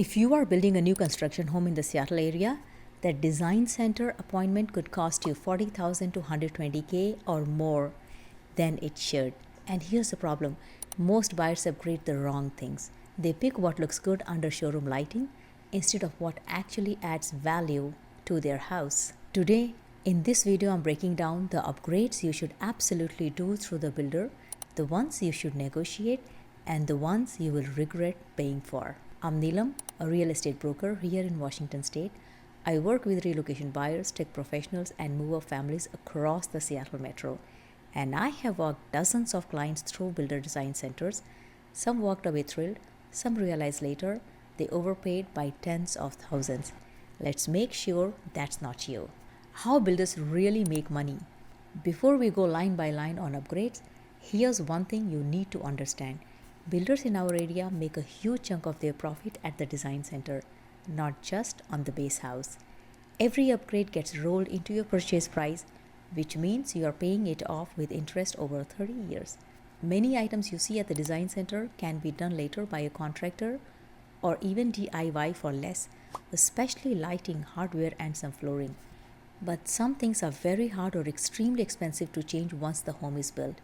If you are building a new construction home in the Seattle area, that design center appointment could cost you $40,000 to $120K or more than it should. And here's the problem: most buyers upgrade the wrong things. They pick what looks good under showroom lighting instead of what actually adds value to their house. Today, in this video, I'm breaking down the upgrades you should absolutely do through the builder, the ones you should negotiate, and the ones you will regret paying for. I'm Neelam, a real estate broker here in Washington State. I work with relocation buyers, tech professionals, and mover families across the Seattle metro. And I have walked dozens of clients through builder design centers. Some walked away thrilled, some realized later they overpaid by tens of thousands. Let's make sure that's not you. How builders really make money. Before we go line by line on upgrades, here's one thing you need to understand. Builders in our area make a huge chunk of their profit at the design center, not just on the base house. Every upgrade gets rolled into your purchase price, which means you are paying it off with interest over 30 years. Many items you see at the design center can be done later by a contractor or even DIY for less, especially lighting, hardware, and some flooring. But some things are very hard or extremely expensive to change once the home is built.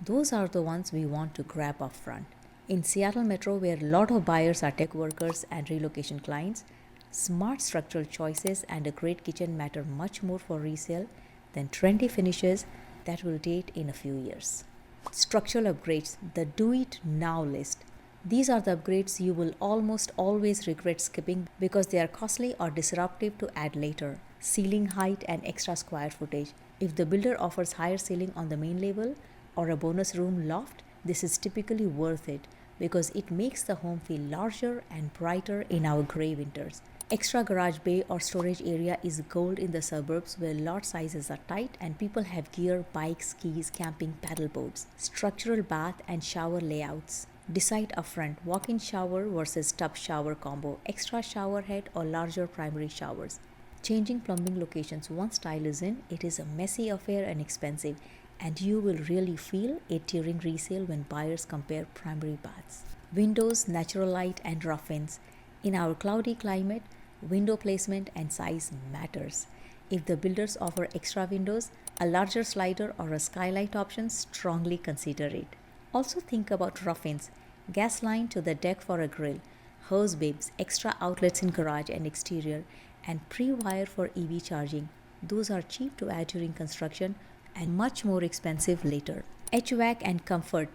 Those are the ones we want to grab up front. In Seattle Metro, where a lot of buyers are tech workers and relocation clients, smart structural choices and a great kitchen matter much more for resale than trendy finishes that will date in a few years. Structural upgrades, the do it now list. These are the upgrades you will almost always regret skipping because they are costly or disruptive to add later. Ceiling height and extra square footage. If the builder offers higher ceiling on the main level or a bonus room loft, this is typically worth it because it makes the home feel larger and brighter in our gray winters. Extra garage bay or storage area is gold in the suburbs where lot sizes are tight and people have gear, bikes, skis, camping, paddle boats. Structural bath and shower layouts. Decide upfront: walk-in shower versus tub shower combo, extra shower head or larger primary showers. Changing plumbing locations once tile is in, it is a messy affair and expensive, and you will really feel it during resale when buyers compare primary baths. Windows, natural light, and rough-ins. In our cloudy climate, window placement and size matters. If the builders offer extra windows, a larger slider or a skylight option, strongly consider it. Also think about rough-ins, gas line to the deck for a grill, hose bibs, extra outlets in garage and exterior, and pre-wire for EV charging. Those are cheap to add during construction and much more expensive later. HVAC and comfort.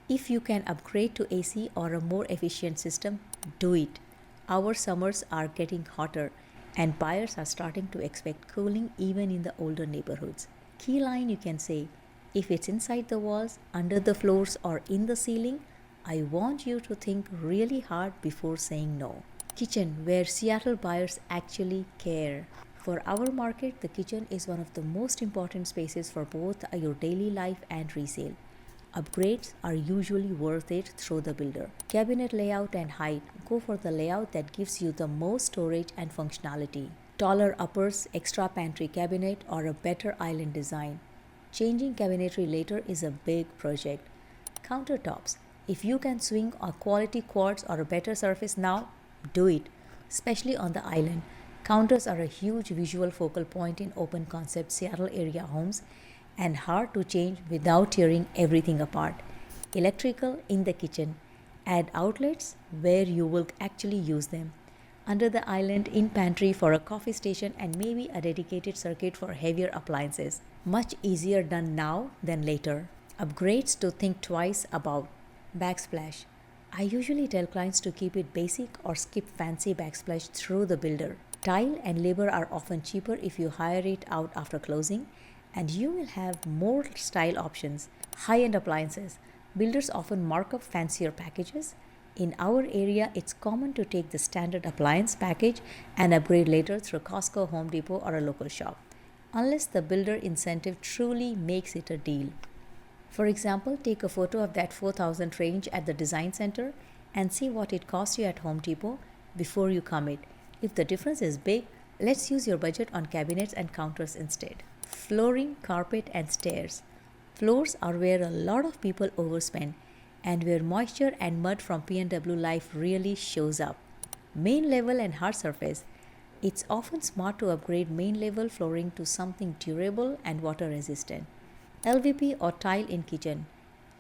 If you can upgrade to AC or a more efficient system, do it. Our summers are getting hotter and buyers are starting to expect cooling even in the older neighborhoods. Key line you can say: if it's inside the walls, under the floors, or in the ceiling, I want you to think really hard before saying no. Kitchen, where Seattle buyers actually care. For our market, the kitchen is one of the most important spaces for both your daily life and resale. Upgrades are usually worth it through the builder. Cabinet layout and height. Go for the layout that gives you the most storage and functionality. Taller uppers, extra pantry cabinet, or a better island design. Changing cabinetry later is a big project. Countertops. If you can swing a quality quartz or a better surface now, do it, especially on the island. Counters are a huge visual focal point in open concept Seattle area homes and hard to change without tearing everything apart. Electrical in the kitchen. Add outlets where you will actually use them. Under the island, in pantry for a coffee station, and maybe a dedicated circuit for heavier appliances. Much easier done now than later. Upgrades to think twice about. Backsplash. I usually tell clients to keep it basic or skip fancy backsplash through the builder. Tile and labor are often cheaper if you hire it out after closing, and you will have more style options. High-end appliances. Builders often mark up fancier packages. In our area, it's common to take the standard appliance package and upgrade later through Costco, Home Depot, or a local shop, unless the builder incentive truly makes it a deal. For example, take a photo of that $4,000 range at the design center and see what it costs you at Home Depot before you commit. If the difference is big, let's use your budget on cabinets and counters instead. Flooring, carpet, and stairs. Floors are where a lot of people overspend and where moisture and mud from P&W life really shows up. Main level and hard surface. It's often smart to upgrade main level flooring to something durable and water resistant. LVP or tile in kitchen,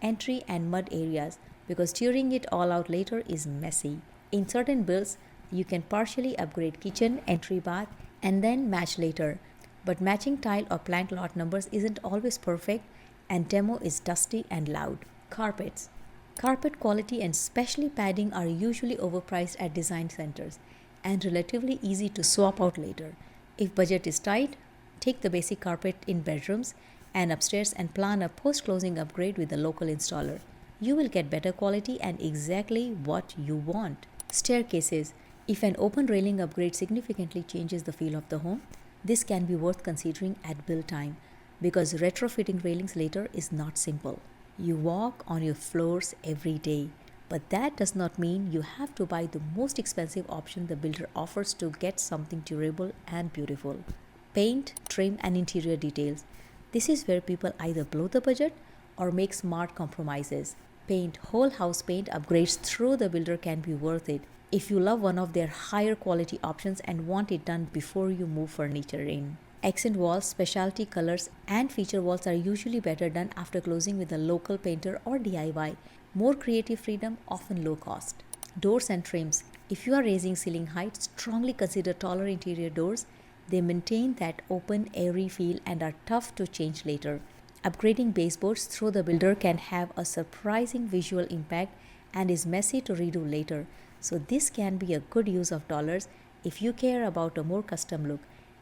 entry and mud areas, because tearing it all out later is messy. In certain builds, you can partially upgrade kitchen, entry bath, and then match later. But matching tile or plank lot numbers isn't always perfect, and demo is dusty and loud. Carpets. Carpet quality and especially padding are usually overpriced at design centers and relatively easy to swap out later. If budget is tight, take the basic carpet in bedrooms and upstairs and plan a post-closing upgrade with a local installer. You will get better quality and exactly what you want. Staircases. If an open railing upgrade significantly changes the feel of the home, this can be worth considering at build time because retrofitting railings later is not simple. You walk on your floors every day, but that does not mean you have to buy the most expensive option the builder offers to get something durable and beautiful. Paint, trim, and interior details. This is where people either blow the budget or make smart compromises. Paint, whole house paint upgrades through the builder can be worth it if you love one of their higher quality options and want it done before you move furniture in. Accent walls, specialty colors, and feature walls are usually better done after closing with a local painter or DIY. More creative freedom, often low cost. Doors and trims. If you are raising ceiling height, strongly consider taller interior doors. They maintain that open, airy feel and are tough to change later. Upgrading baseboards through the builder can have a surprising visual impact and is messy to redo later. So this can be a good use of dollars if you care about a more custom look.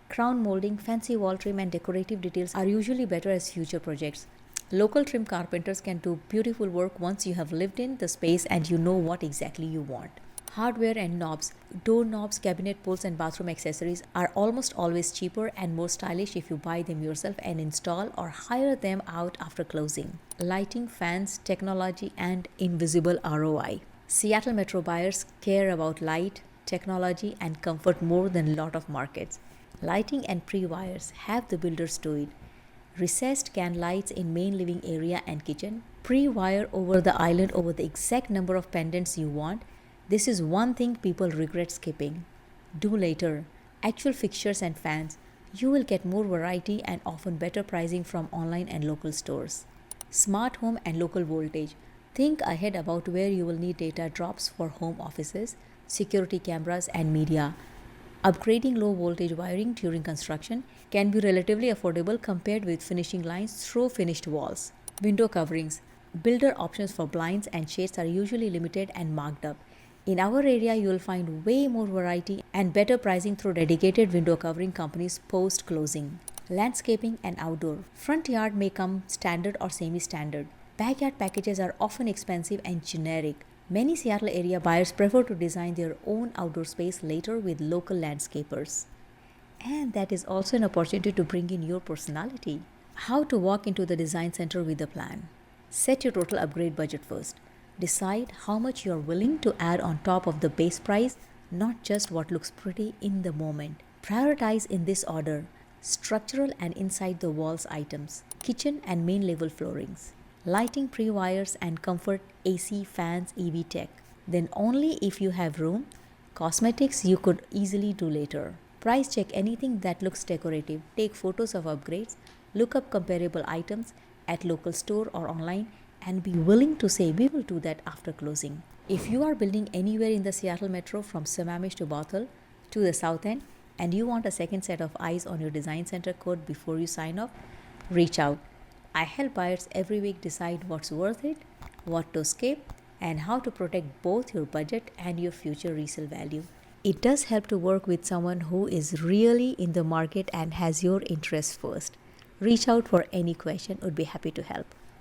Crown molding, fancy wall trim, and decorative details are usually better as future projects. Local trim carpenters can do beautiful work once you have lived in the space and you know what exactly you want. Hardware and knobs. Door knobs, cabinet pulls, and bathroom accessories are almost always cheaper and more stylish if you buy them yourself and install or hire them out after closing. Lighting, fans, technology, and invisible ROI. Seattle Metro buyers care about light, technology, and comfort more than a lot of markets. Lighting and pre-wires, have the builders do it. Recessed can lights in main living area and kitchen. Pre-wire over the island over the exact number of pendants you want. This is one thing people regret skipping. Do later. Actual fixtures and fans. You will get more variety and often better pricing from online and local stores. Smart home and local voltage. Think ahead about where you will need data drops for home offices, security cameras, and media. Upgrading low voltage wiring during construction can be relatively affordable compared with finishing lines through finished walls. Window coverings. Builder options for blinds and shades are usually limited and marked up. In our area, you will find way more variety and better pricing through dedicated window covering companies post-closing. Landscaping and outdoor. Front yard may come standard or semi-standard. Backyard packages are often expensive and generic. Many Seattle area buyers prefer to design their own outdoor space later with local landscapers. And that is also an opportunity to bring in your personality. How to walk into the design center with a plan. Set your total upgrade budget first. Decide how much you are willing to add on top of the base price, not just what looks pretty in the moment. Prioritize in this order: structural and inside the walls items, kitchen and main level floorings, lighting, pre-wires, and comfort, AC, fans, EV tech. Then only if you have room. Cosmetics you could easily do later. Price check anything that looks decorative. Take photos of upgrades. Look up comparable items at local store or online and be willing to say we will do that after closing. If you are building anywhere in the Seattle Metro from Sammamish to Bothell to the south end and you want a second set of eyes on your design center code before you sign off, reach out. I help buyers every week decide what's worth it, what to skip, and how to protect both your budget and your future resale value. It does help to work with someone who is really in the market and has your interests first. Reach out for any question, would be happy to help.